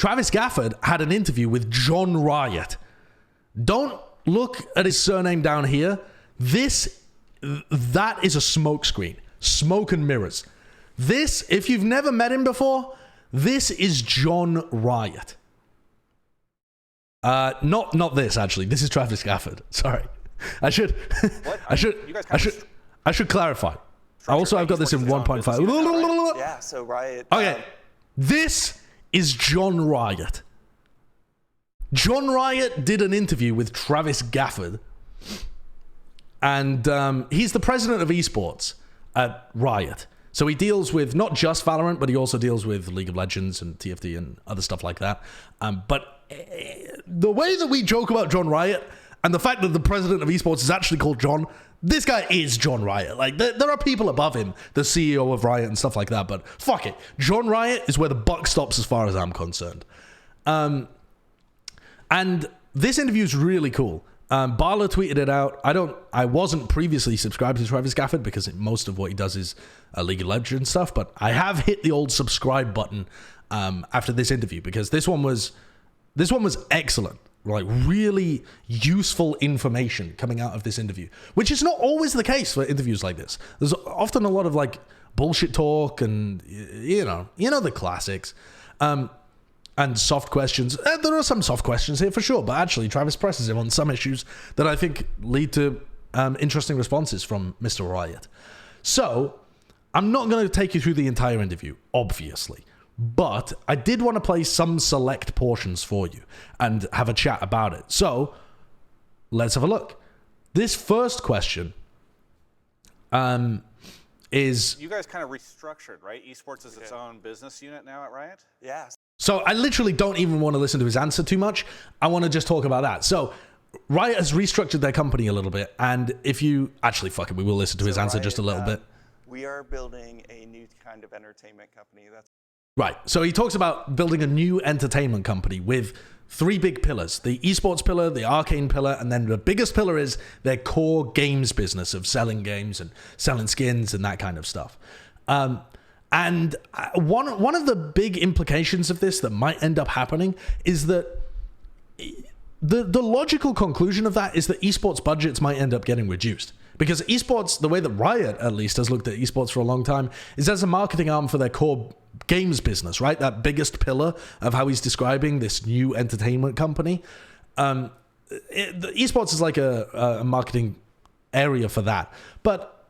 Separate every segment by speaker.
Speaker 1: Travis Gafford had an interview with John Riot. Don't look at his surname down here. That is a smokescreen. Smoke and mirrors. This, if you've never met him before, this is John Riot. Not this, actually. This is Travis Gafford. Sorry. I should clarify. Also, I've got this in 1.5.
Speaker 2: Yeah, so Riot.
Speaker 1: Okay. This is John Riot. John Riot did an interview with Travis Gafford. And he's the president of esports at Riot. So he deals with not just Valorant, but he also deals with League of Legends and TFT and other stuff like that. But the way that we joke about John Riot and the fact that the president of esports is actually called John, this guy is John Riot. Like, there are people above him, the CEO of Riot and stuff like that, but fuck it. John Riot is where the buck stops as far as I'm concerned. And this interview is really cool. Barla tweeted it out. I wasn't previously subscribed to Travis Gafford because most of what he does is League of Legends stuff, but I have hit the old subscribe button after this interview because this one was excellent. Like, really useful information coming out of this interview, which is not always the case for interviews like this. There's often a lot of like bullshit talk and you know the classics. And soft questions. There are some soft questions here for sure, but actually Travis presses him on some issues that I think lead to interesting responses from Mr. Riot. So I'm not going to take you through the entire interview, obviously, but I did want to play some select portions for you and have a chat about it. So let's have a look. This first question is...
Speaker 3: You guys kind of restructured, right? Esports is its own business unit now at Riot?
Speaker 2: Yeah.
Speaker 1: So I literally don't even want to listen to his answer too much. I want to just talk about that. So Riot has restructured their company a little bit. And if you... Actually, fuck it. We will listen to his answer just a little bit.
Speaker 2: We are building a new kind of entertainment company. That's
Speaker 1: right. So he talks about building a new entertainment company with 3 big pillars. The esports pillar, the arcane pillar, and then the biggest pillar is their core games business of selling games and selling skins and that kind of stuff. And one of the big implications of this that might end up happening is that the logical conclusion of that is that esports budgets might end up getting reduced. Because esports, the way that Riot at least has looked at esports for a long time, is as a marketing arm for their core games business, right? That biggest pillar of how he's describing this new entertainment company. The esports is like a marketing area for that. But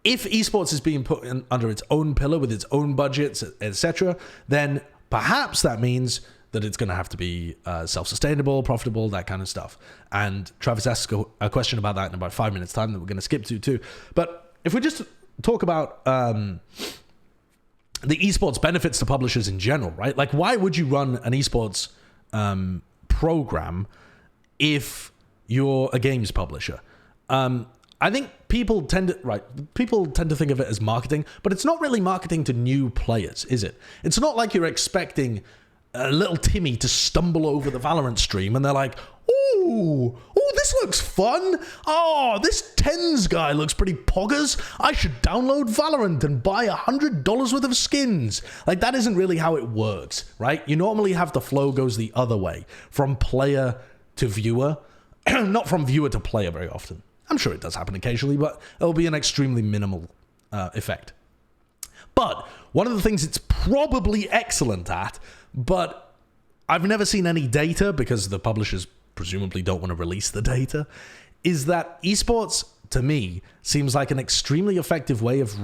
Speaker 1: if esports is being put under its own pillar with its own budgets, etc., then perhaps that means that it's going to have to be self-sustainable, profitable, that kind of stuff. And Travis asks a question about that in about 5 minutes' time that we're going to skip to too. But if we just talk about the esports benefits to publishers in general, right? Like, why would you run an esports program if you're a games publisher? I think people tend to think of it as marketing, but it's not really marketing to new players, is it? It's not like you're expecting little Timmy to stumble over the Valorant stream and they're like, ooh, this looks fun. Oh, this TENS guy looks pretty poggers. I should download Valorant and buy $100 worth of skins. Like, that isn't really how it works, right? You normally have the flow goes the other way, from player to viewer, not from viewer to player very often. I'm sure it does happen occasionally, but it'll be an extremely minimal effect. But one of the things it's probably excellent at, but I've never seen any data because the publishers presumably don't want to release the data, is that esports, to me, seems like an extremely effective way of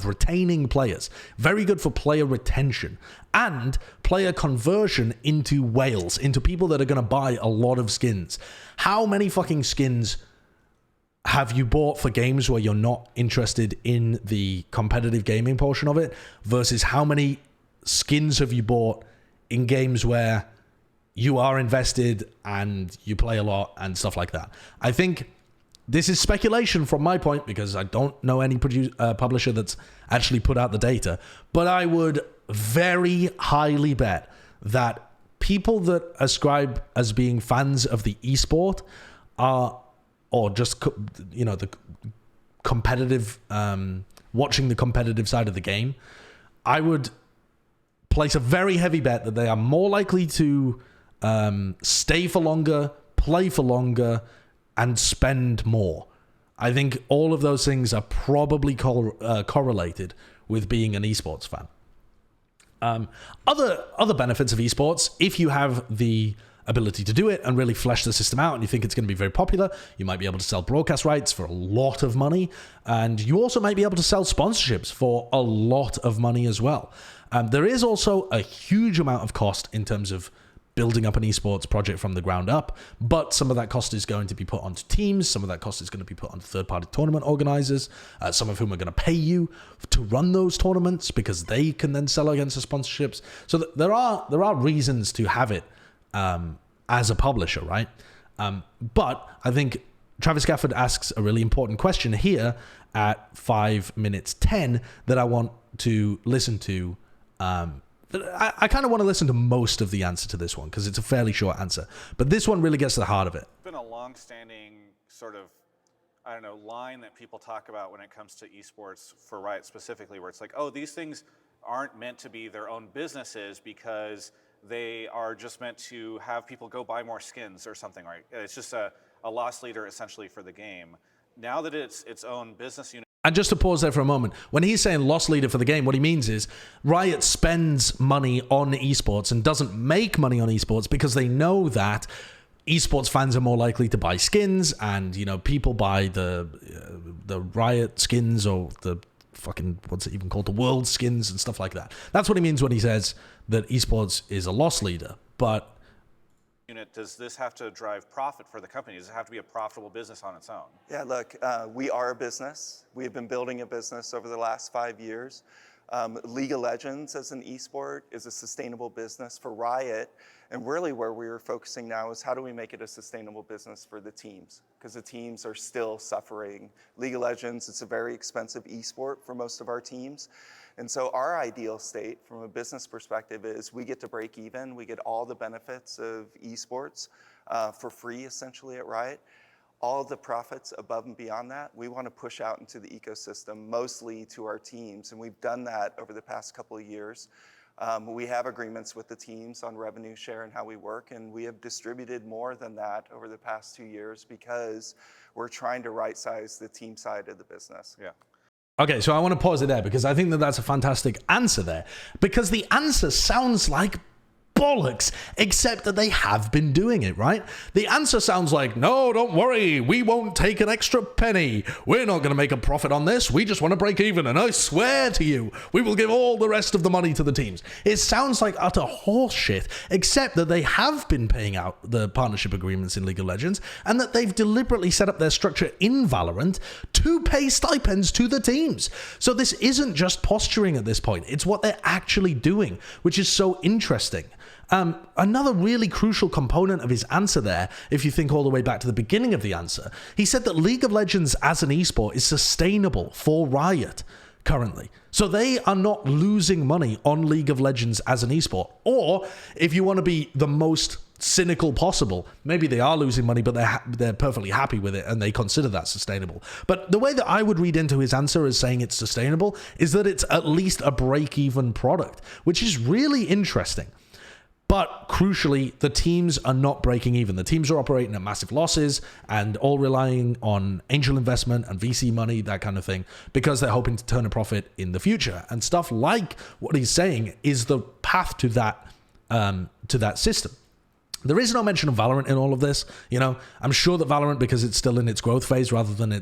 Speaker 1: retaining players. Very good for player retention and player conversion into whales, into people that are going to buy a lot of skins. How many fucking skins have you bought for games where you're not interested in the competitive gaming portion of it versus how many skins have you bought in games where you are invested and you play a lot and stuff like that? I think this is speculation from my point because I don't know any publisher that's actually put out the data, but I would very highly bet that people that ascribe as being fans of the esport are, or just, you know, the competitive, watching the competitive side of the game, I would place a very heavy bet that they are more likely to stay for longer, play for longer, and spend more. I think all of those things are probably correlated with being an esports fan. Other benefits of esports, if you have the ability to do it and really flesh the system out and you think it's going to be very popular, you might be able to sell broadcast rights for a lot of money, and you also might be able to sell sponsorships for a lot of money as well. There is also a huge amount of cost in terms of building up an esports project from the ground up, but some of that cost is going to be put onto teams, some of that cost is going to be put onto third-party tournament organizers, some of whom are going to pay you to run those tournaments because they can then sell against the sponsorships. So there are reasons to have it as a publisher, right? But I think Travis Gafford asks a really important question here at 5 minutes 10 that I want to listen to. I kind of want to listen to most of the answer to this one because it's a fairly short answer. But this one really gets to the heart of it.
Speaker 3: It's been a long-standing sort of, I don't know, line that people talk about when it comes to esports for Riot specifically, where it's like, oh, these things aren't meant to be their own businesses because they are just meant to have people go buy more skins or something, right? It's just a loss leader essentially for the game. Now that it's its own business unit.
Speaker 1: And just to pause there for a moment, when he's saying loss leader for the game, what he means is Riot spends money on esports and doesn't make money on esports because they know that esports fans are more likely to buy skins, and people buy the Riot skins or the fucking, what's it even called, the world skins and stuff like that. That's what he means when he says that esports is a loss leader. But
Speaker 3: does this have to drive profit for the company? Does it have to be a profitable business on its own?
Speaker 2: Yeah, look, we are a business. We have been building a business over the last 5 years. League of Legends as an esport is a sustainable business for Riot. And really where we're focusing now is how do we make it a sustainable business for the teams? Because the teams are still suffering. League of Legends, it's a very expensive esport for most of our teams. And so our ideal state from a business perspective is we get to break even. We get all the benefits of esports for free, essentially, at Riot. All the profits above and beyond that, we want to push out into the ecosystem, mostly to our teams. And we've done that over the past couple of years. We have agreements with the teams on revenue share and how we work, and we have distributed more than that over the past 2 years because we're trying to right-size the team side of the business.
Speaker 3: Yeah.
Speaker 1: Okay, so I want to pause it there because I think that that's a fantastic answer there. Because the answer sounds like bollocks, except that they have been doing it, right? The answer sounds like, no, don't worry, we won't take an extra penny. We're not going to make a profit on this. We just want to break even, and I swear to you, we will give all the rest of the money to the teams. It sounds like utter horseshit, except that they have been paying out the partnership agreements in League of Legends, and that they've deliberately set up their structure in Valorant to pay stipends to the teams. So this isn't just posturing at this point. It's what they're actually doing, which is so interesting. Another really crucial component of his answer there, if you think all the way back to the beginning of the answer, he said that League of Legends as an esport is sustainable for Riot currently. So they are not losing money on League of Legends as an esport. Or, if you want to be the most cynical possible, maybe they are losing money, but they're perfectly happy with it and they consider that sustainable. But the way that I would read into his answer as saying it's sustainable is that it's at least a break-even product, which is really interesting. But crucially, the teams are not breaking even. The teams are operating at massive losses and all relying on angel investment and VC money, that kind of thing, because they're hoping to turn a profit in the future. And stuff like what he's saying is the path to that system. There is no mention of Valorant in all of this. I'm sure that Valorant, because it's still in its growth phase, rather than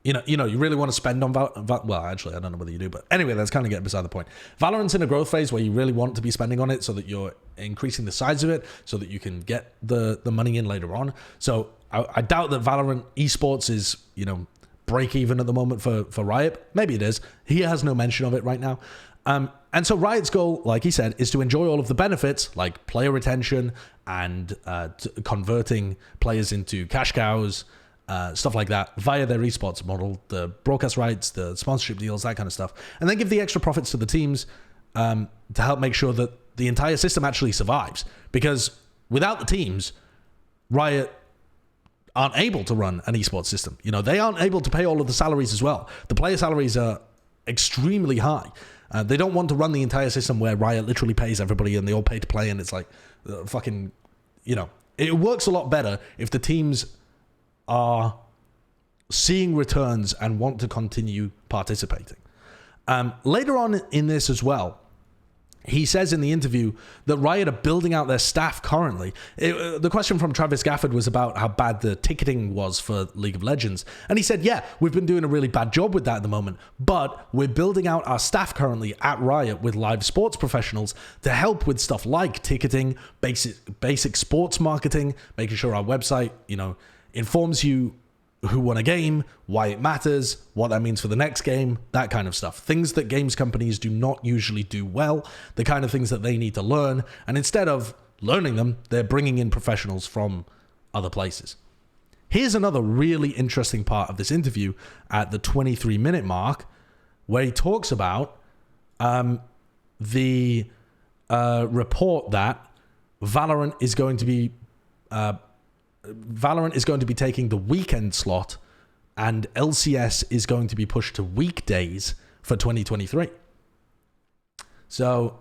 Speaker 1: you really want to spend on well, actually, I don't know whether you do, but anyway, that's kind of getting beside the point. Valorant's in a growth phase where you really want to be spending on it so that you're increasing the size of it so that you can get the money in later on. So I doubt that Valorant esports is, break even at the moment for Riot. Maybe it is. He has no mention of it right now. And so Riot's goal, like he said, is to enjoy all of the benefits like player retention and converting players into cash cows, stuff like that, via their esports model, the broadcast rights, the sponsorship deals, that kind of stuff, and then give the extra profits to the teams to help make sure that the entire system actually survives. Because without the teams, Riot aren't able to run an esports system. They aren't able to pay all of the salaries as well. The player salaries are extremely high. They don't want to run the entire system where Riot literally pays everybody and they all pay to play, and it's like fucking, it works a lot better if the teams are seeing returns and want to continue participating. Later on in this as well, he says in the interview that Riot are building out their staff currently. The question from Travis Gafford was about how bad the ticketing was for League of Legends. And he said, yeah, we've been doing a really bad job with that at the moment, but we're building out our staff currently at Riot with live sports professionals to help with stuff like ticketing, basic sports marketing, making sure our website, informs you who won a game, why it matters, what that means for the next game, that kind of stuff. Things that games companies do not usually do well, the kind of things that they need to learn, and instead of learning them, they're bringing in professionals from other places. Here's another really interesting part of this interview at the 23-minute mark, where he talks about the report that Valorant is going to be taking the weekend slot, and LCS is going to be pushed to weekdays for 2023. So,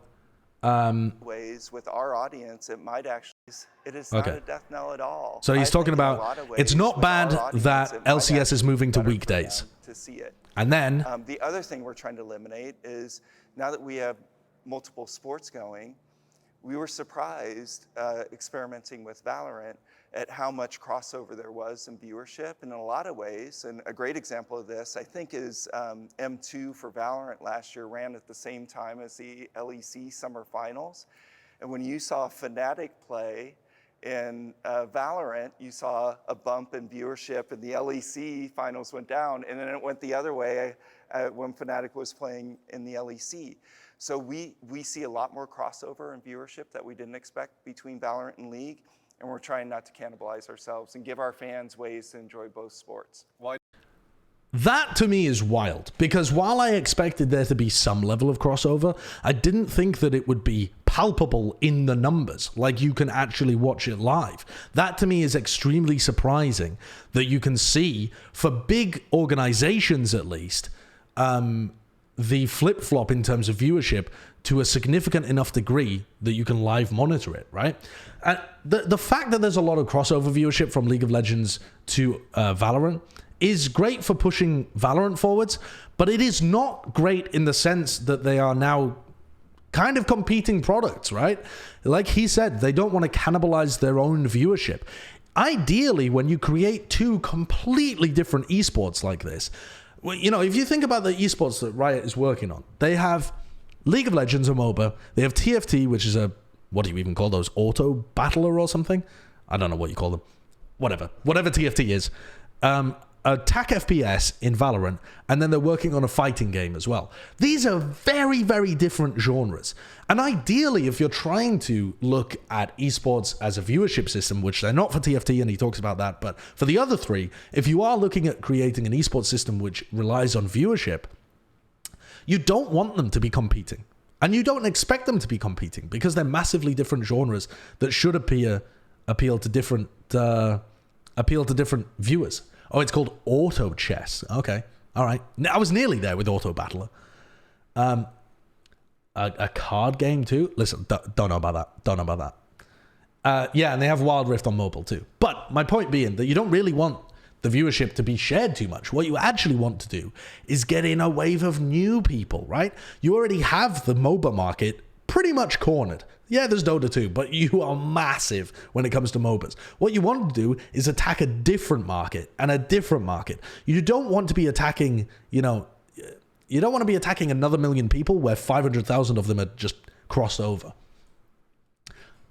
Speaker 2: ways with our audience, it might actually, it is not a death knell at all.
Speaker 1: So he's talking about it's not bad that LCS is moving to weekdays.
Speaker 2: To see it.
Speaker 1: And then
Speaker 2: the other thing we're trying to eliminate is, now that we have multiple sports going, we were surprised experimenting with Valorant at how much crossover there was in viewership. And in a lot of ways, and a great example of this, I think, is M2 for Valorant last year ran at the same time as the LEC Summer Finals. And when you saw Fnatic play in Valorant, you saw a bump in viewership, and the LEC Finals went down, and then it went the other way when Fnatic was playing in the LEC. So we see a lot more crossover in viewership that we didn't expect between Valorant and League, and we're trying not to cannibalize ourselves and give our fans ways to enjoy both sports.
Speaker 1: that to me is wild, because while I expected there to be some level of crossover, I didn't think that it would be palpable in the numbers, like you can actually watch it live. That to me is extremely surprising, that you can see, for big organizations at least, the flip-flop in terms of viewership to a significant enough degree that you can live monitor it, right? And the fact that there's a lot of crossover viewership from League of Legends to Valorant is great for pushing Valorant forwards, but it is not great in the sense that they are now kind of competing products, right? Like he said, they don't want to cannibalize their own viewership. Ideally, when you create two completely different esports like this, well, you know, if you think about the esports that Riot is working on, they have League of Legends, a MOBA. They have TFT, which is a, what do you even call those? Auto battler or something? I don't know what you call them. Whatever TFT is. Attack FPS in Valorant, and then they're working on a fighting game as well. These are very, very different genres. And ideally, if you're trying to look at esports as a viewership system, which they're not for TFT, and he talks about that, but for the other three, if you are looking at creating an esports system which relies on viewership, you don't want them to be competing. And you don't expect them to be competing, because they're massively different genres that should appeal to different viewers. Oh, it's called Auto Chess. Okay. All right. I was nearly there with Auto Battler. A card game too? Listen, don't know about that. Yeah, and they have Wild Rift on mobile too. But my point being that you don't really want the viewership to be shared too much. What you actually want to do is get in a wave of new people, right? You already have the MOBA market pretty much cornered. Yeah, there's Dota 2, but you are massive when it comes to MOBAs. What you want to do is attack a different market and a different market. You don't want to be attacking, you don't want to be attacking another million people where 500,000 of them are just crossed over.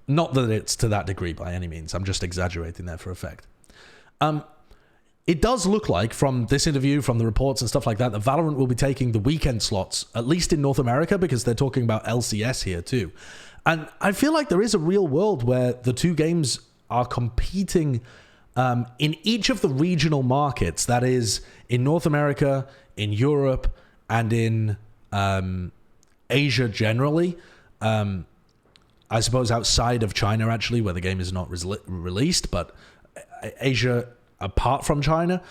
Speaker 1: Not that it's to that degree by any means. I'm just exaggerating there for effect. It does look like, from this interview, from the reports and stuff like that Valorant will be taking the weekend slots, at least in North America, because they're talking about LCS here too. And I feel like there is a real world where the two games are competing in each of the regional markets. That is, in North America, in Europe, and in Asia generally. I suppose outside of China, actually, where the game is not released, but Asia apart from China.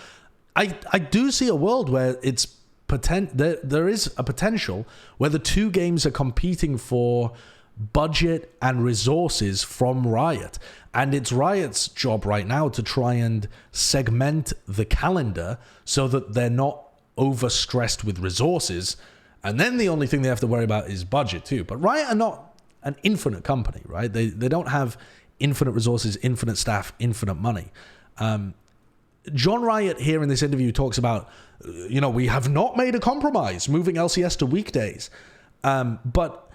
Speaker 1: I do see a world where it's there is a potential where the two games are competing for budget and resources from Riot. And it's Riot's job right now to try and segment the calendar so that they're not overstressed with resources. And then the only thing they have to worry about is budget too. But Riot are not an infinite company, right? They don't have infinite resources, infinite staff, infinite money. John Riot here in this interview talks about, we have not made a compromise moving LCS to weekdays. But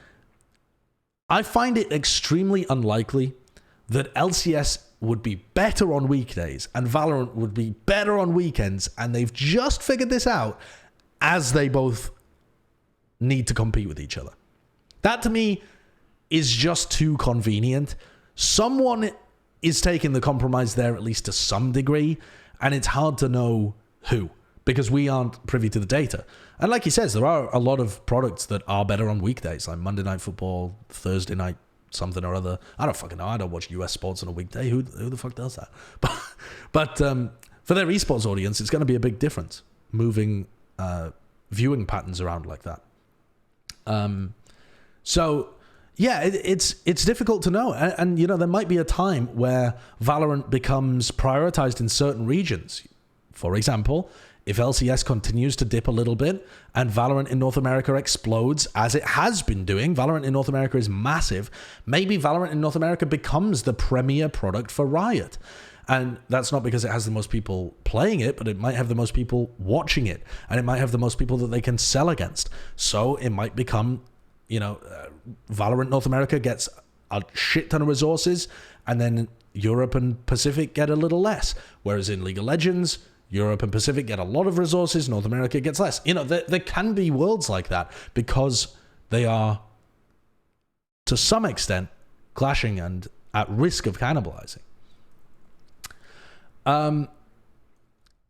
Speaker 1: I find it extremely unlikely that LCS would be better on weekdays and Valorant would be better on weekends, and they've just figured this out as they both need to compete with each other. That to me is just too convenient. Someone is taking the compromise there, at least to some degree, and it's hard to know who, because we aren't privy to the data. And like he says, there are a lot of products that are better on weekdays, like Monday Night Football, Thursday night something or other. I don't fucking know. I don't watch US sports on a weekday. Who the fuck does that? But for their esports audience, it's going to be a big difference moving viewing patterns around like that. So yeah, it's difficult to know. And there might be a time where Valorant becomes prioritized in certain regions. For example, if LCS continues to dip a little bit and Valorant in North America explodes, as it has been doing, Valorant in North America is massive, maybe Valorant in North America becomes the premier product for Riot. And that's not because it has the most people playing it, but it might have the most people watching it, and it might have the most people that they can sell against. So it might become, Valorant North America gets a shit ton of resources, and then Europe and Pacific get a little less. Whereas in League of Legends, Europe and Pacific get a lot of resources, North America gets less. There can be worlds like that because they are, to some extent, clashing and at risk of cannibalizing.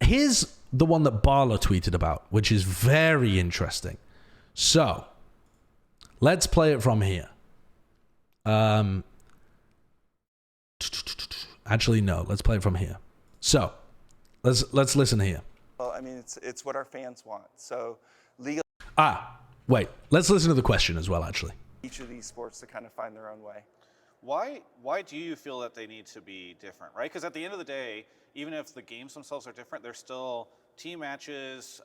Speaker 1: Here's the one that Barla tweeted about, which is very interesting. So, let's play it from here. Actually, no, let's play it from here. So, let's listen here.
Speaker 2: Well, I mean, it's what our fans want. So, legal.
Speaker 1: Wait. Let's listen to the question as well, actually.
Speaker 2: Each of these sports to kind of find their own way.
Speaker 3: Why do you feel that they need to be different, right? Because at the end of the day, even if the games themselves are different, they're still team matches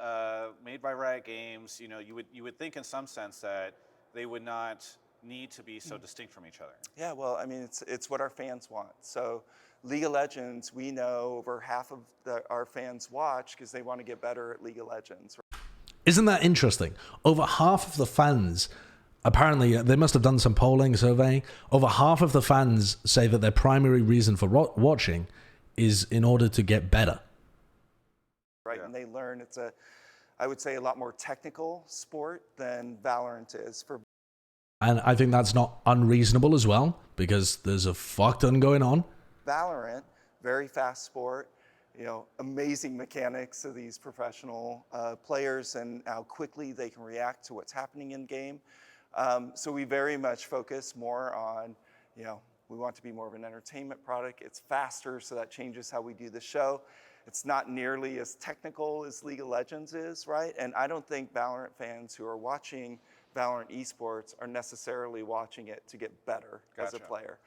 Speaker 3: made by Riot Games. You would think in some sense that they would not need to be so distinct from each other.
Speaker 2: Yeah, well, I mean, it's what our fans want. So League of Legends, we know over half of our fans watch because they want to get better at League of Legends.
Speaker 1: Isn't that interesting? Over half of the fans, apparently, they must have done some polling, surveying. Over half of the fans say that their primary reason for watching is in order to get better.
Speaker 2: Right, yeah. And they learn I would say, a lot more technical sport than Valorant is.
Speaker 1: And I think that's not unreasonable as well, because there's a fuck ton going on.
Speaker 2: Valorant, very fast sport, amazing mechanics of these professional players and how quickly they can react to what's happening in game. So we very much focus more on, we want to be more of an entertainment product. It's faster, so that changes how we do the show. It's not nearly as technical as League of Legends is, right? And I don't think Valorant fans who are watching Valorant esports are necessarily watching it to get better as a player.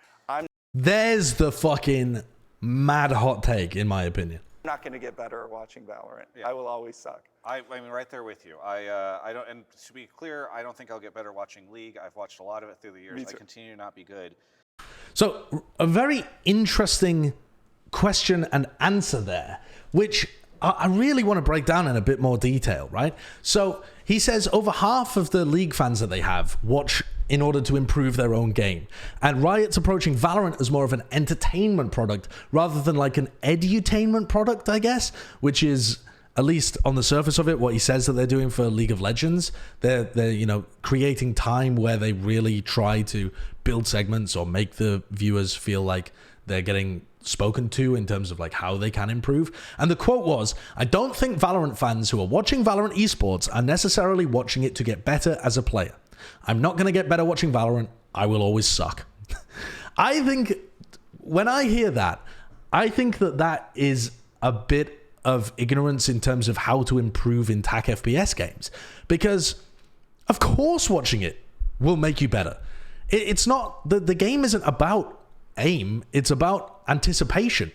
Speaker 1: There's the fucking mad hot take, in my opinion.
Speaker 2: I'm not going to get better at watching Valorant. Yeah. I will always suck.
Speaker 3: I mean, right there with you. I don't, and to be clear, I don't think I'll get better watching League. I've watched a lot of it through the years. I continue to not be good.
Speaker 1: So, a very interesting question and answer there, which I really want to break down in a bit more detail, right? So, he says over half of the League fans that they have watch in order to improve their own game. And Riot's approaching Valorant as more of an entertainment product rather than like an edutainment product, I guess, which is, at least on the surface of it, what he says that they're doing for League of Legends. They're creating time where they really try to build segments or make the viewers feel like they're getting spoken to in terms of like how they can improve. And the quote was, "I don't think Valorant fans who are watching Valorant esports are necessarily watching it to get better as a player. I'm not going to get better watching Valorant. I will always suck." I think when I hear that, I think that is a bit of ignorance in terms of how to improve in TAC FPS games, because of course watching it will make you better. It's not, the game isn't about aim, it's about anticipation.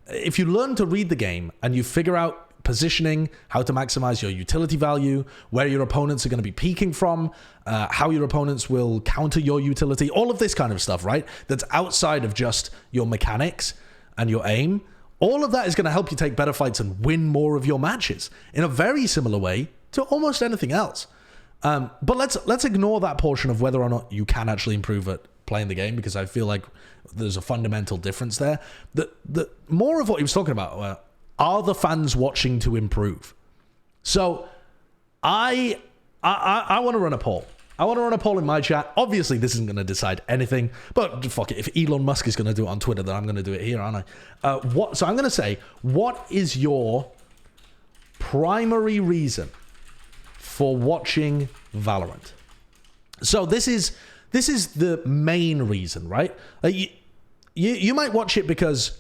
Speaker 1: If you learn to read the game and you figure out positioning, how to maximize your utility value, where your opponents are going to be peeking from, how your opponents will counter your utility, all of this kind of stuff, right? That's outside of just your mechanics and your aim. All of that is going to help you take better fights and win more of your matches in a very similar way to almost anything else. But let's ignore that portion of whether or not you can actually improve at playing the game, because I feel like there's a fundamental difference there. The more of what he was talking about are the fans watching to improve. So I want to run a poll. I want to run a poll in my chat. Obviously, this isn't going to decide anything, but fuck it. If Elon Musk is going to do it on Twitter, then I'm going to do it here, aren't I? So I'm going to say, what is your primary reason for watching Valorant? So this is the main reason, right? You might watch it because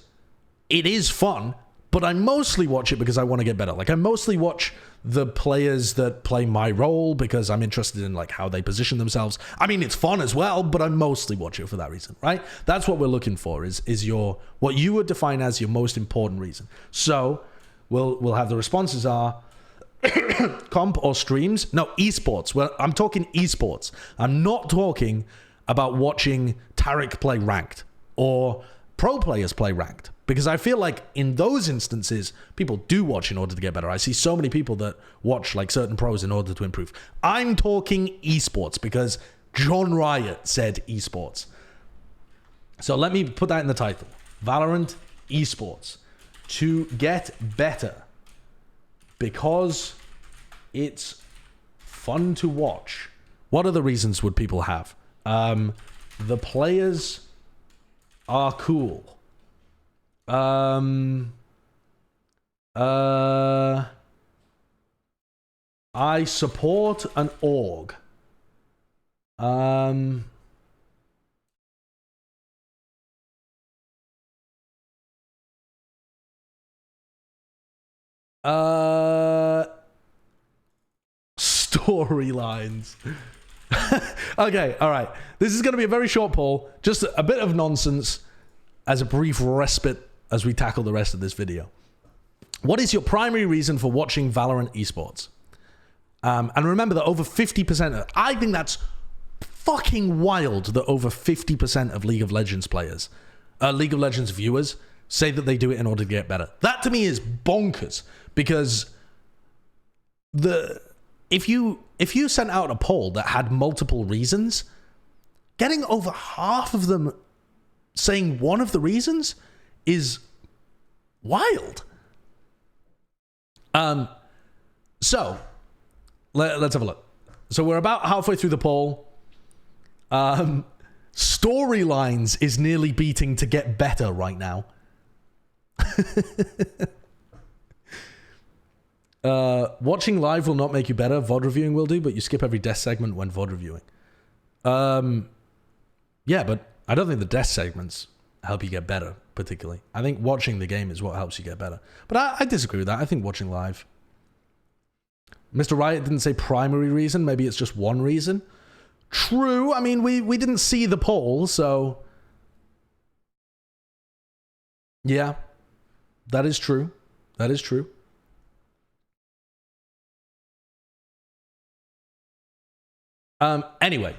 Speaker 1: it is fun, but I mostly watch it because I want to get better. Like, I mostly watch the players that play my role because I'm interested in like how they position themselves. I mean, it's fun as well, but I mostly watch it for that reason, right? That's what we're looking for, is your, what you would define as your most important reason. So we'll have the responses are comp or streams. No, esports. Well, I'm talking esports. I'm not talking about watching Tarek play ranked or pro players play ranked, because I feel like in those instances, people do watch in order to get better. I see so many people that watch like certain pros in order to improve. I'm talking esports because John Riot said esports. So let me put that in the title. Valorant esports. To get better. Because it's fun to watch. What other reasons would people have? The players are cool. I support an org. Storylines. Okay, all right. This is going to be a very short poll. Just a bit of nonsense as a brief respite as we tackle the rest of this video. What is your primary reason for watching Valorant esports? And remember that over 50%, I think that's fucking wild that over 50% of League of Legends players, League of Legends viewers, say that they do it in order to get better. That to me is bonkers, because if you sent out a poll that had multiple reasons, getting over half of them saying one of the reasons is wild. So let's have a look. So we're about halfway through the poll. Storylines is nearly beating to get better right now. Watching live will not make you better. VOD reviewing will do, but you skip every death segment when VOD reviewing. Yeah, but I don't think the death segments help you get better, particularly. I think watching the game is what helps you get better. But I disagree with that. I think watching live. Mr. Riot didn't say primary reason. Maybe it's just one reason. True. I mean, we didn't see the poll, so... Yeah. That is true. That is true. Anyway,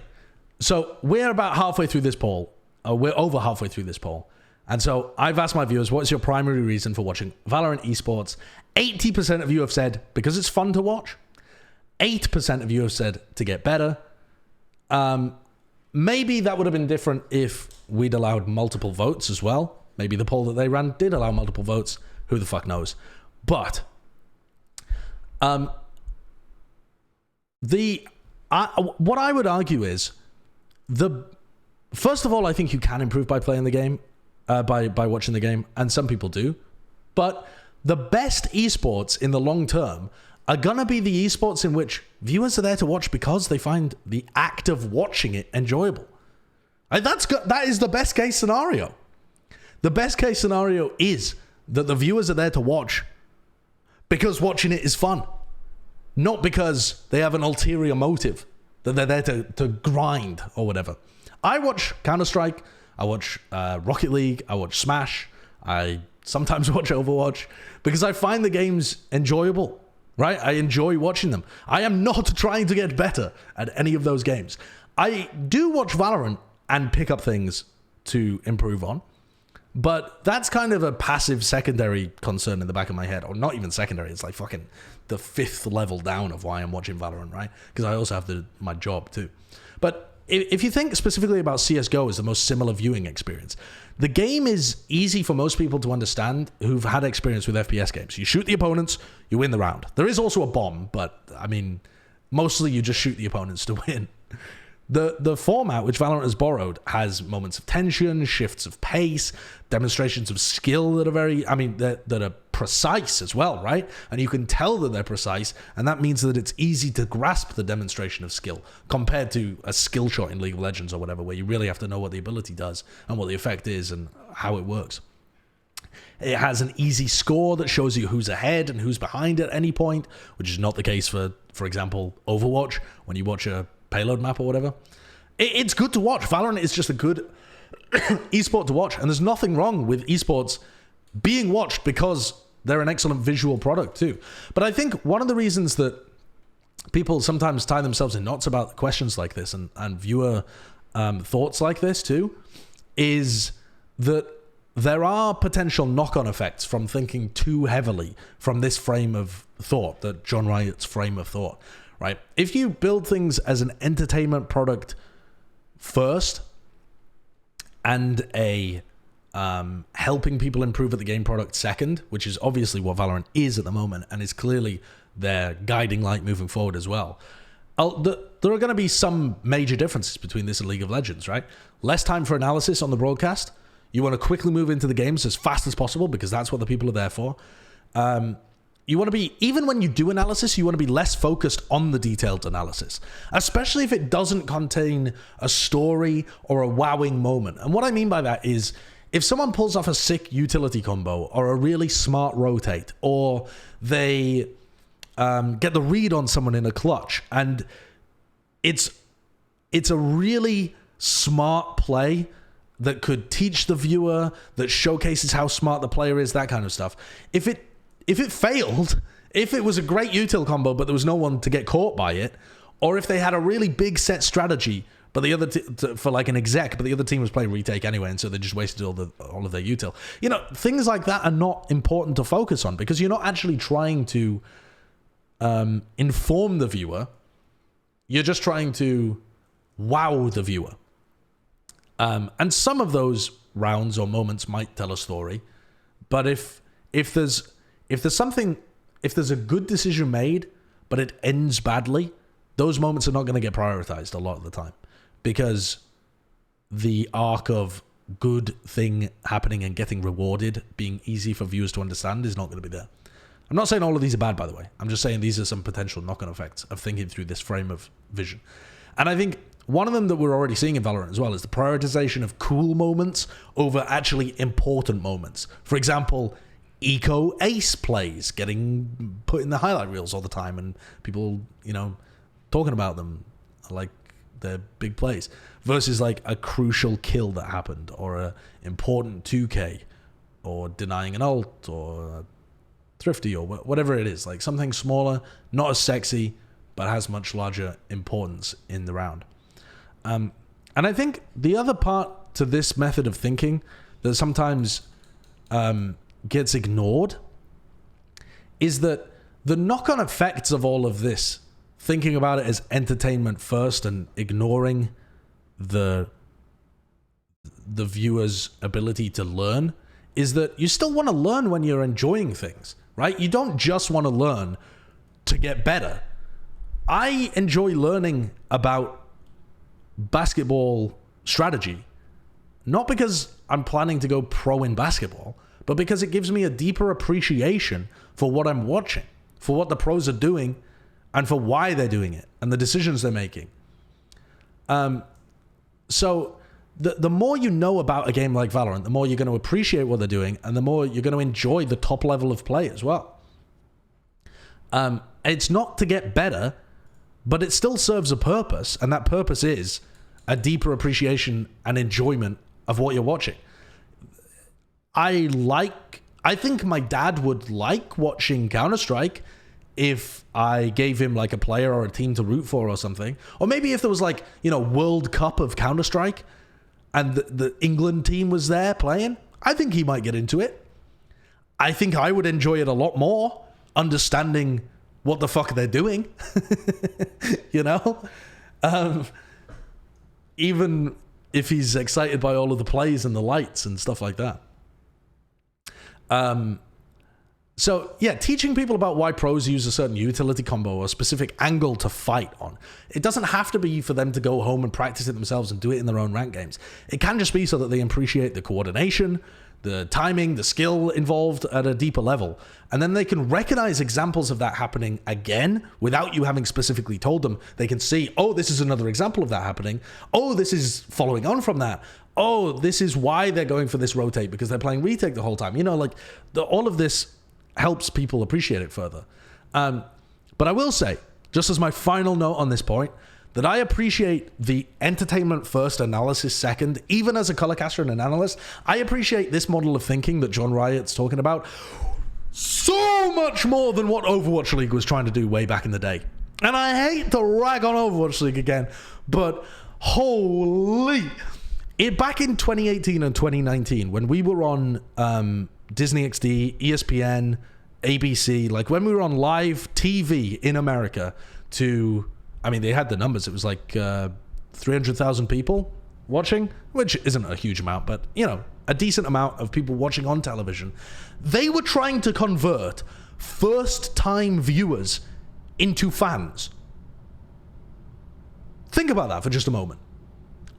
Speaker 1: so we're about halfway through this poll. We're over halfway through this poll. And so I've asked my viewers, what's your primary reason for watching Valorant esports? 80% of you have said because it's fun to watch. 8% of you have said to get better. Maybe that would have been different if we'd allowed multiple votes as well. Maybe the poll that they ran did allow multiple votes. Who the fuck knows? But what I would argue is first of all, I think you can improve by playing the game, by watching the game, and some people do. But the best esports in the long term are gonna be the esports in which viewers are there to watch because they find the act of watching it enjoyable. That is the best case scenario. The best case scenario is that the viewers are there to watch because watching it is fun, not because they have an ulterior motive that they're there to grind or whatever. I watch Counter-Strike, I watch Rocket League, I watch Smash, I sometimes watch Overwatch because I find the games enjoyable, right? I enjoy watching them. I am not trying to get better at any of those games. I do watch Valorant and pick up things to improve on, but that's kind of a passive secondary concern in the back of my head, or not even secondary. It's like fucking the 5th level down of why I'm watching Valorant, right? Because I also have my job too. But if you think specifically about CSGO as the most similar viewing experience, the game is easy for most people to understand who've had experience with FPS games. You shoot the opponents, you win the round. There is also a bomb, but I mean, mostly you just shoot the opponents to win. The format which Valorant has borrowed has moments of tension, shifts of pace, demonstrations of skill that are that are precise as well, right? And you can tell that they're precise, and that means that it's easy to grasp the demonstration of skill compared to a skill shot in League of Legends or whatever, where you really have to know what the ability does and what the effect is and how it works. It has an easy score that shows you who's ahead and who's behind at any point, which is not the case for example, Overwatch, when you watch a payload map or whatever. It's good to watch. Valorant is just a good esport to watch, and there's nothing wrong with esports being watched because they're an excellent visual product too. But I think one of the reasons that people sometimes tie themselves in knots about questions like this and viewer thoughts like this too is that there are potential knock-on effects from thinking too heavily from this frame of thought, that John Riot's frame of thought. Right? If you build things as an entertainment product first and a helping people improve at the game product second, which is obviously what Valorant is at the moment and is clearly their guiding light moving forward as well, there are going to be some major differences between this and League of Legends, right? Less time for analysis on the broadcast. You want to quickly move into the games as fast as possible because that's what the people are there for. You want to be, even when you do analysis, you want to be less focused on the detailed analysis, especially if it doesn't contain a story or a wowing moment. And what I mean by that is if someone pulls off a sick utility combo or a really smart rotate, or they get the read on someone in a clutch, and it's a really smart play that could teach the viewer, that showcases how smart the player is, that kind of stuff. If it failed, if it was a great util combo but there was no one to get caught by it, or if they had a really big set strategy but the other for like an exec, but the other team was playing retake anyway, and so they just wasted all of their util. You know, things like that are not important to focus on because you're not actually trying to inform the viewer. You're just trying to wow the viewer. And some of those rounds or moments might tell a story, but if there's a good decision made, but it ends badly, those moments are not going to get prioritized a lot of the time because the arc of good thing happening and getting rewarded being easy for viewers to understand is not going to be there. I'm not saying all of these are bad, by the way. I'm just saying these are some potential knock-on effects of thinking through this frame of vision. And I think one of them that we're already seeing in Valorant as well is the prioritization of cool moments over actually important moments. For example, eco ace plays getting put in the highlight reels all the time and people, talking about them like they're big plays versus like a crucial kill that happened or a important 2k or denying an ult or thrifty or whatever it is, like something smaller, not as sexy, but has much larger importance in the round. And I think the other part to this method of thinking that sometimes gets ignored is that the knock-on effects of all of this, thinking about it as entertainment first and ignoring the viewer's ability to learn, is that you still want to learn when you're enjoying things, right? You don't just want to learn to get better. I enjoy learning about basketball strategy, not because I'm planning to go pro in basketball, but because it gives me a deeper appreciation for what I'm watching, for what the pros are doing, and for why they're doing it, and the decisions they're making. So the more you know about a game like Valorant, the more you're going to appreciate what they're doing, and the more you're going to enjoy the top level of play as well. It's not to get better, but it still serves a purpose, and that purpose is a deeper appreciation and enjoyment of what you're watching. I think my dad would like watching Counter-Strike if I gave him like a player or a team to root for or something. Or maybe if there was like, World Cup of Counter-Strike and the England team was there playing, I think he might get into it. I think I would enjoy it a lot more, understanding what the fuck they're doing. Even if he's excited by all of the plays and the lights and stuff like that. So yeah, teaching people about why pros use a certain utility combo or a specific angle to fight on. It doesn't have to be for them to go home and practice it themselves and do it in their own ranked games. It can just be so that they appreciate the coordination, the timing, the skill involved at a deeper level. And then they can recognize examples of that happening again without you having specifically told them. They can see, oh, this is another example of that happening. Oh, this is following on from that. Oh, this is why they're going for this rotate, because they're playing retake the whole time. All of this helps people appreciate it further. But I will say, just as my final note on this point, that I appreciate the entertainment first, analysis second, even as a colorcaster and an analyst. I appreciate this model of thinking that John Riot's talking about so much more than what Overwatch League was trying to do way back in the day. And I hate to rag on Overwatch League again, but holy... Back in 2018 and 2019, when we were on Disney XD, ESPN, ABC, like when we were on live TV in America they had the numbers. It was like 300,000 people watching, which isn't a huge amount, but, a decent amount of people watching on television. They were trying to convert first-time viewers into fans. Think about that for just a moment.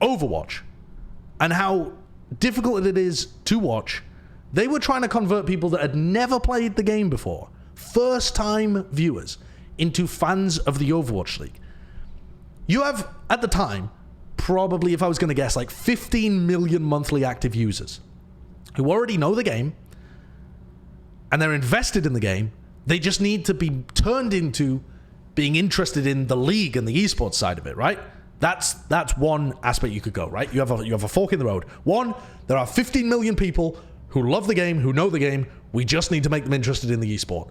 Speaker 1: Overwatch. And how difficult it is to watch. They were trying to convert people that had never played the game before, first-time viewers, into fans of the Overwatch League. You have, at the time, probably, if I was going to guess, like 15 million monthly active users who already know the game, and they're invested in the game. They just need to be turned into being interested in the league and the esports side of it, right? That's one aspect you could go, right? You have a fork in the road. One, there are 15 million people who love the game, who know the game. We just need to make them interested in the esport.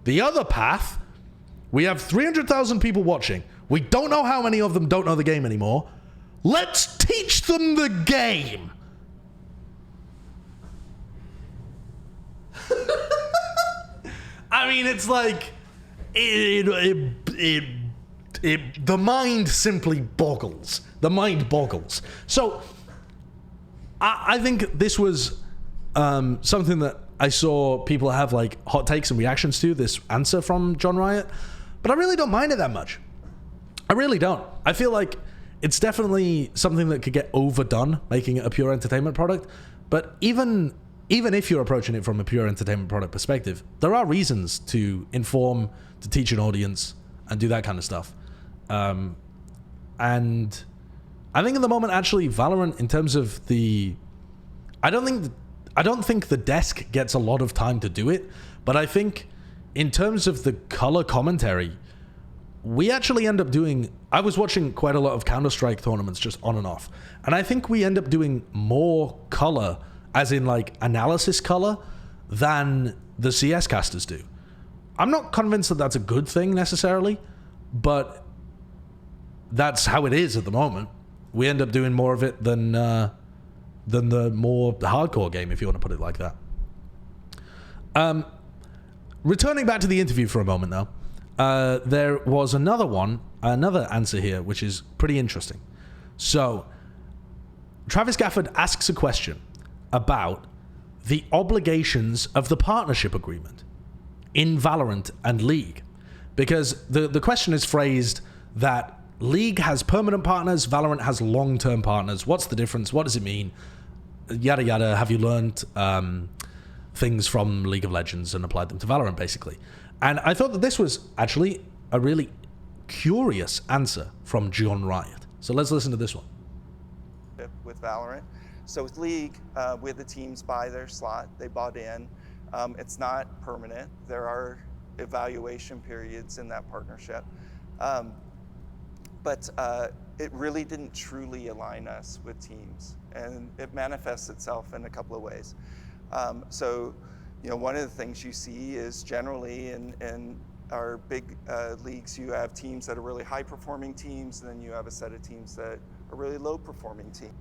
Speaker 1: The other path, we have 300,000 people watching. We don't know how many of them don't know the game anymore. Let's teach them the game. I mean, it's like the mind simply boggles. The mind boggles. So I think this was something that I saw people have like hot takes and reactions to, this answer from John Riot, but I really don't mind it that much. I really don't. I feel like it's definitely something that could get overdone, making it a pure entertainment product. But even if you're approaching it from a pure entertainment product perspective, there are reasons to inform, to teach an audience, and do that kind of stuff. And I think at the moment, actually, Valorant, in terms of I don't think the desk gets a lot of time to do it, but I think in terms of the color commentary, we actually end up doing... I was watching quite a lot of Counter-Strike tournaments just on and off, and I think we end up doing more color, as in like analysis color, than the CS casters do. I'm not convinced that that's a good thing necessarily, but that's how it is at the moment. We end up doing more of it than the more hardcore game, if you want to put it like that. Returning back to the interview for a moment, though, there was another answer here, which is pretty interesting. So, Travis Gafford asks a question about the obligations of the partnership agreement in Valorant and League. Because the question is phrased that League has permanent partners, Valorant has long-term partners. What's the difference? What does it mean? Yada, yada. Have you learned things from League of Legends and applied them to Valorant, basically? And I thought that this was actually a really curious answer from John Riot. So let's listen to this one.
Speaker 2: With Valorant. So with League, we had the teams buy their slot. They bought in. It's not permanent. There are evaluation periods in that partnership. But it really didn't truly align us with teams, and it manifests itself in a couple of ways. So, one of the things you see is generally in our big leagues, you have teams that are really high-performing teams, and then you have a set of teams that are really low-performing teams.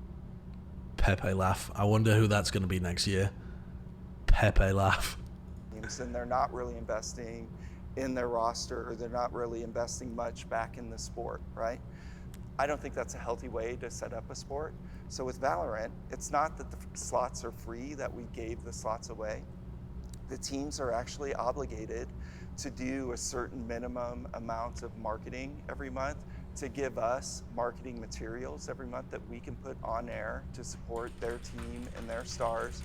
Speaker 1: Pepe laugh. I wonder who that's going to be next year. Pepe laugh.
Speaker 2: And they're not really investing in their roster, or they're not really investing much back in the sport, right? I don't think that's a healthy way to set up a sport. So with Valorant, it's not that the slots are free, that we gave the slots away. The teams are actually obligated to do a certain minimum amount of marketing every month to give us marketing materials every month that we can put on air to support their team and their stars.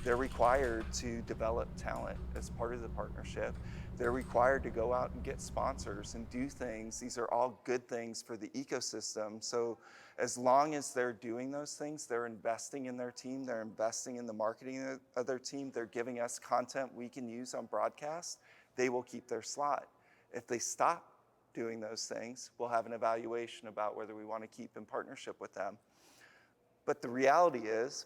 Speaker 2: They're required to develop talent as part of the partnership. They're required to go out and get sponsors and do things. These are all good things for the ecosystem. So as long as they're doing those things, they're investing in their team, they're investing in the marketing of their team, they're giving us content we can use on broadcast, they will keep their slot. If they stop doing those things, we'll have an evaluation about whether we want to keep in partnership with them. But the reality is,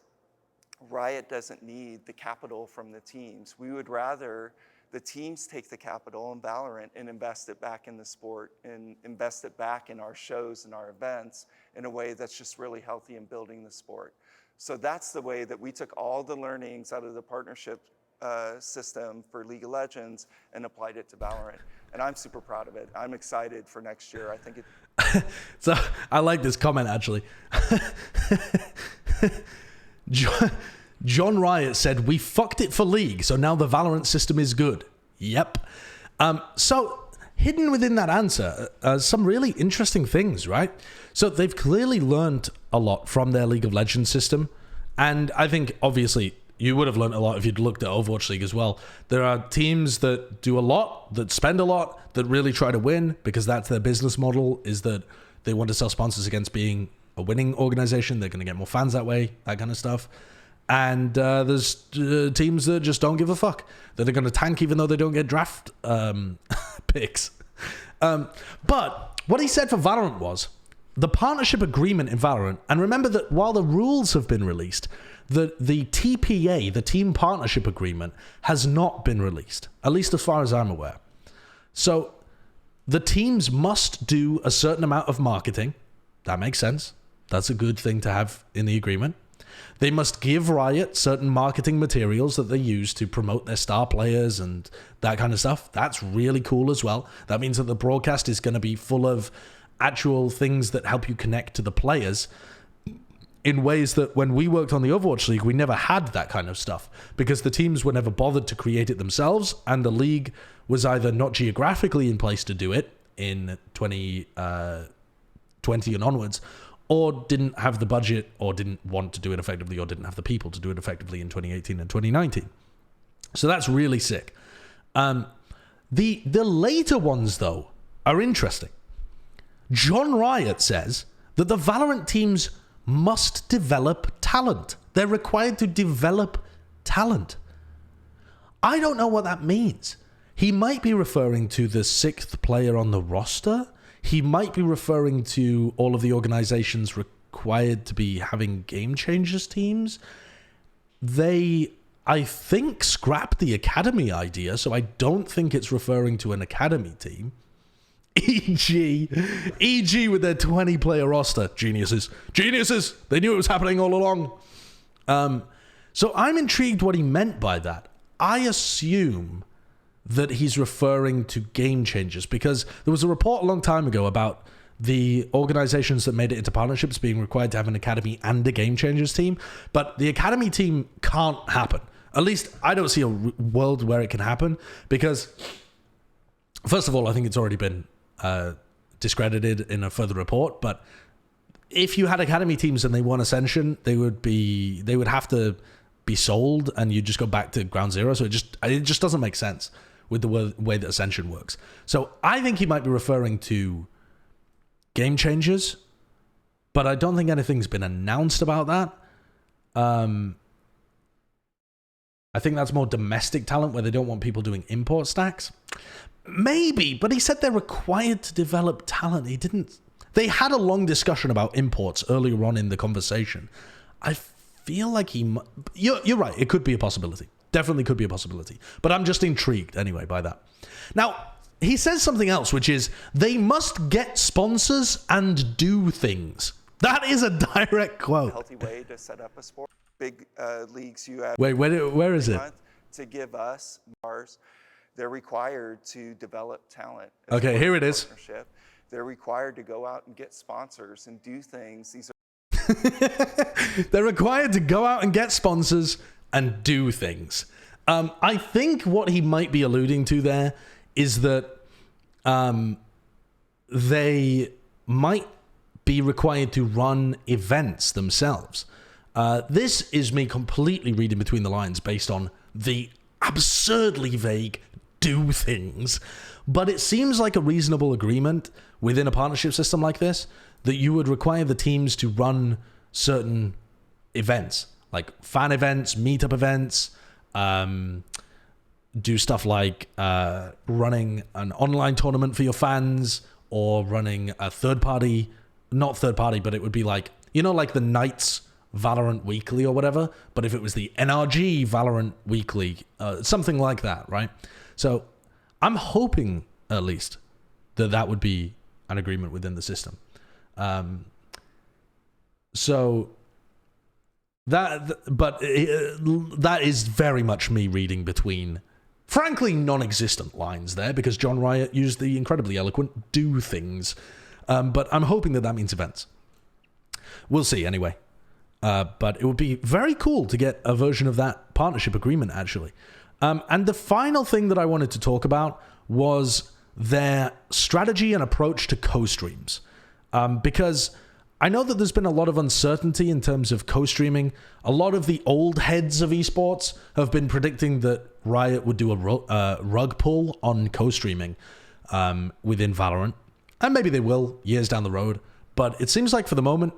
Speaker 2: Riot doesn't need the capital from the teams. We would rather the teams take the capital in Valorant and invest it back in the sport and invest it back in our shows and our events in a way that's just really healthy in building the sport. So that's the way that we took all the learnings out of the partnership system for League of Legends and applied it to Valorant. And I'm super proud of it. I'm excited for next year. I think it.
Speaker 1: So I like this comment, actually. John Riot said, "We fucked it for League, so now the Valorant system is good." Yep. So hidden within that answer are some really interesting things, right? So they've clearly learned a lot from their League of Legends system. And I think, obviously, you would have learned a lot if you'd looked at Overwatch League as well. There are teams that do a lot, that spend a lot, that really try to win, because that's their business model, is that they want to sell sponsors against being a winning organization. They're going to get more fans that way, that kind of stuff. And there's teams that just don't give a fuck, that are going to tank even though they don't get draft picks. But what he said for Valorant was, the partnership agreement in Valorant, and remember that while the rules have been released, the TPA, the team partnership agreement, has not been released, at least as far as I'm aware. So the teams must do a certain amount of marketing. That makes sense. That's a good thing to have in the agreement. They must give Riot certain marketing materials that they use to promote their star players and that kind of stuff. That's really cool as well. That means that the broadcast is going to be full of actual things that help you connect to the players in ways that when we worked on the Overwatch League, we never had that kind of stuff because the teams were never bothered to create it themselves, and the league was either not geographically in place to do it in 2020 and onwards, or didn't have the budget, or didn't want to do it effectively, or didn't have the people to do it effectively in 2018 and 2019. So that's really sick. The later ones, though, are interesting. John Riot says that the Valorant teams must develop talent. They're required to develop talent. I don't know what that means. He might be referring to the 6th player on the roster. He might be referring to all of the organizations required to be having game changers teams. They, I think, scrapped the academy idea, so I don't think it's referring to an academy team. EG with their 20-player roster. Geniuses. They knew it was happening all along. So I'm intrigued what he meant by that. I assume that he's referring to game changers, because there was a report a long time ago about the organizations that made it into partnerships being required to have an academy and a game changers team, but the academy team can't happen. At least I don't see a world where it can happen, because first of all, I think it's already been discredited in a further report, but if you had academy teams and they won Ascension, they would have to be sold, and you just go back to ground zero. So it just doesn't make sense with the way that Ascension works. So I think he might be referring to game changers, but I don't think anything's been announced about that. I think that's more domestic talent where they don't want people doing import stacks. Maybe, but he said they're required to develop talent. He didn't. They had a long discussion about imports earlier on in the conversation. I feel like you're right. It could be a possibility. Definitely could be a possibility. But I'm just intrigued anyway by that. Now, he says something else, which is they must get sponsors and do things. That is a direct quote.
Speaker 2: Healthy way to set up a sport. Big leagues you have.
Speaker 1: Wait, where is it?
Speaker 2: To give us ours, they're required to develop talent.
Speaker 1: Okay, here it is.
Speaker 2: They're required to go out and get sponsors and do things. These are
Speaker 1: They're required to go out and get sponsors and do things. I think what he might be alluding to there is that they might be required to run events themselves. This is me completely reading between the lines based on the absurdly vague do things. But it seems like a reasonable agreement within a partnership system like this that you would require the teams to run certain events, like fan events, meetup events, do stuff like running an online tournament for your fans or running a not third party, but it would be like, like the Knights Valorant Weekly or whatever, but if it was the NRG Valorant Weekly, something like that, right? So I'm hoping at least that would be an agreement within the system. That is very much me reading between, frankly, non-existent lines there, because John Riot used the incredibly eloquent do things. But I'm hoping that means events. We'll see anyway. But it would be very cool to get a version of that partnership agreement, actually. And the final thing that I wanted to talk about was their strategy and approach to co-streams. Because I know that there's been a lot of uncertainty in terms of co-streaming. A lot of the old heads of esports have been predicting that Riot would do a rug pull on co-streaming within Valorant. And maybe they will years down the road. But it seems like for the moment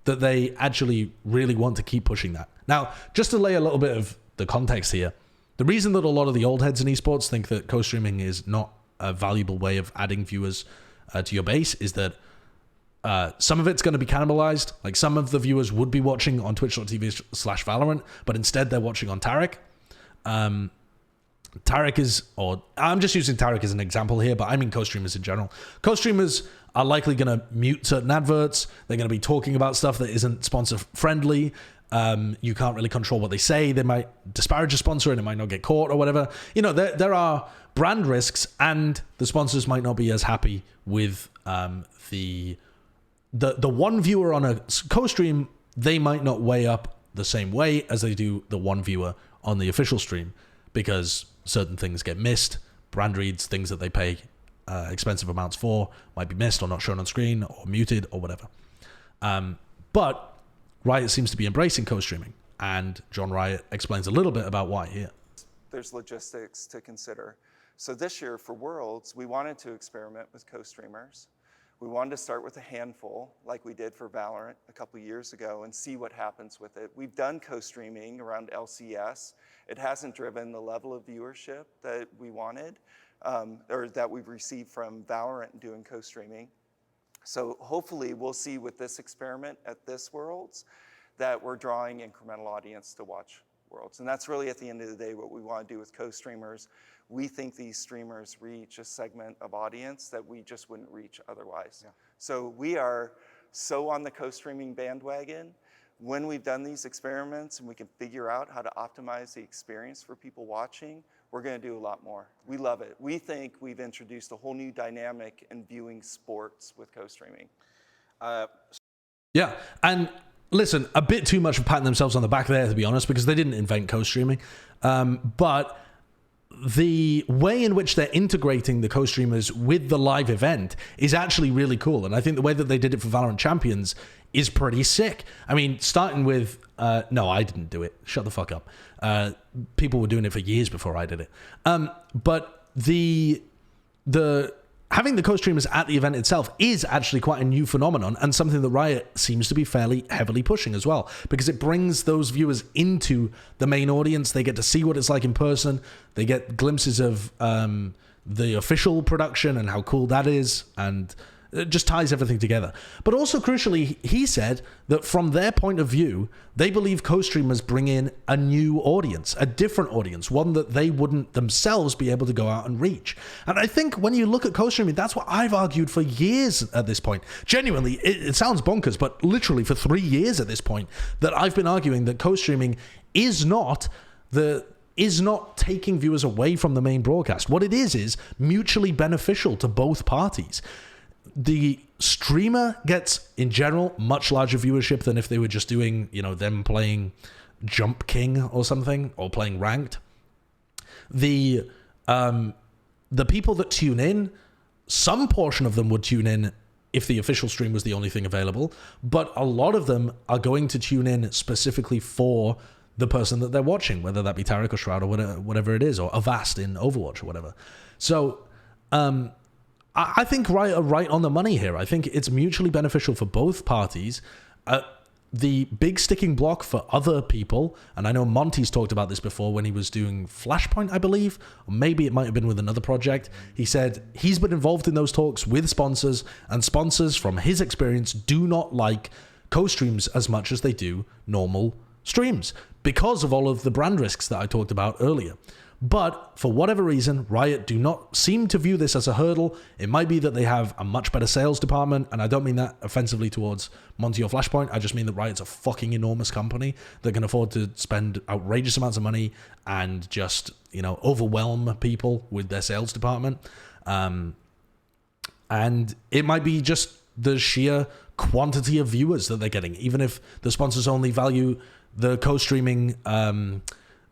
Speaker 1: that they actually really want to keep pushing that. Now, just to lay a little bit of the context here, the reason that a lot of the old heads in esports think that co-streaming is not a valuable way of adding viewers to your base is that some of it's going to be cannibalized. Like some of the viewers would be watching on twitch.tv/Valorant, but instead they're watching on Tarek. Tarek is, or I'm just using Tarek as an example here, but I mean co-streamers in general. Co-streamers are likely going to mute certain adverts. They're going to be talking about stuff that isn't sponsor friendly. You can't really control what they say. They might disparage a sponsor and it might not get caught or whatever. There are brand risks, and the sponsors might not be as happy with the one viewer on a co-stream. They might not weigh up the same way as they do the one viewer on the official stream, because certain things get missed. Brand reads, things that they pay expensive amounts for, might be missed or not shown on screen or muted or whatever. But Riot seems to be embracing co-streaming, and John Riot explains a little bit about why here.
Speaker 2: There's logistics to consider. So this year for Worlds, we wanted to experiment with co-streamers. We wanted to start with a handful, like we did for Valorant a couple years ago, and see what happens with it. We've done co-streaming around LCS. It hasn't driven the level of viewership that we wanted, or that we've received from Valorant doing co-streaming. So hopefully we'll see with this experiment at this Worlds that we're drawing incremental audience to watch Worlds. And that's really at the end of the day what we want to do with co-streamers. We think these streamers reach a segment of audience that we just wouldn't reach otherwise. Yeah. So we are so on the co-streaming bandwagon. When we've done these experiments and we can figure out how to optimize the experience for people watching, we're going to do a lot more. We love it. We think we've introduced a whole new dynamic in viewing sports with co-streaming.
Speaker 1: Yeah, and listen, a bit too much of patting themselves on the back there, to be honest, because they didn't invent co-streaming. But the way in which they're integrating the co-streamers with the live event is actually really cool. And I think the way that they did it for Valorant Champions is pretty sick. I mean, starting with, no, I didn't do it. Shut the fuck up. People were doing it for years before I did it. But the having the co-streamers at the event itself is actually quite a new phenomenon, and something that Riot seems to be fairly heavily pushing as well, because it brings those viewers into the main audience. They get to see what it's like in person. They get glimpses of the official production and how cool that is, and it just ties everything together. But also crucially, he said that from their point of view, they believe co-streamers bring in a new audience, a different audience, one that they wouldn't themselves be able to go out and reach. And I think when you look at co-streaming, that's what I've argued for years at this point. Genuinely, it sounds bonkers, but literally for 3 years at this point, that I've been arguing that co-streaming is not taking viewers away from the main broadcast. What it is mutually beneficial to both parties. The streamer gets, in general, much larger viewership than if they were just doing, them playing Jump King or something, or playing Ranked. The people that tune in, some portion of them would tune in if the official stream was the only thing available, but a lot of them are going to tune in specifically for the person that they're watching, whether that be Tarek or Shroud or whatever it is, or Avast in Overwatch or whatever. So, I think right on the money here. I think it's mutually beneficial for both parties. The big sticking block for other people, and I know Monty's talked about this before when he was doing Flashpoint, I believe, or maybe it might have been with another project. He said he's been involved in those talks with sponsors, and sponsors, from his experience, do not like co-streams as much as they do normal streams because of all of the brand risks that I talked about earlier. But for whatever reason, Riot do not seem to view this as a hurdle. It might be that they have a much better sales department, and I don't mean that offensively towards Monty or Flashpoint. I just mean that Riot's a fucking enormous company that can afford to spend outrageous amounts of money and just, overwhelm people with their sales department. And it might be just the sheer quantity of viewers that they're getting, even if the sponsors only value the co-streaming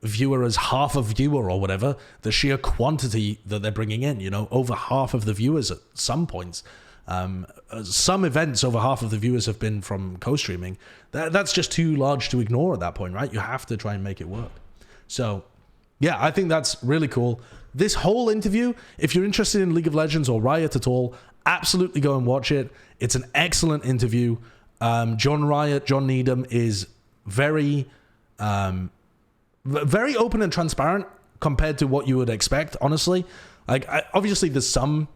Speaker 1: viewer as half a viewer or whatever. The sheer quantity that they're bringing in, over half of the viewers at some points, some events over half of the viewers have been from co-streaming. That's just too large to ignore at that point, right? You have to try and make it work. So yeah, I think that's really cool. This whole interview, if you're interested in League of Legends or Riot at all, absolutely go and watch it. It's an excellent interview. John Needham is very open and transparent compared to what you would expect, honestly. Obviously there's some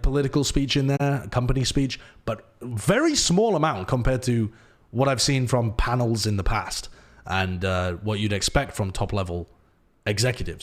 Speaker 1: political speech in there, company speech, but very small amount compared to what I've seen from panels in the past and what you'd expect from top level executives.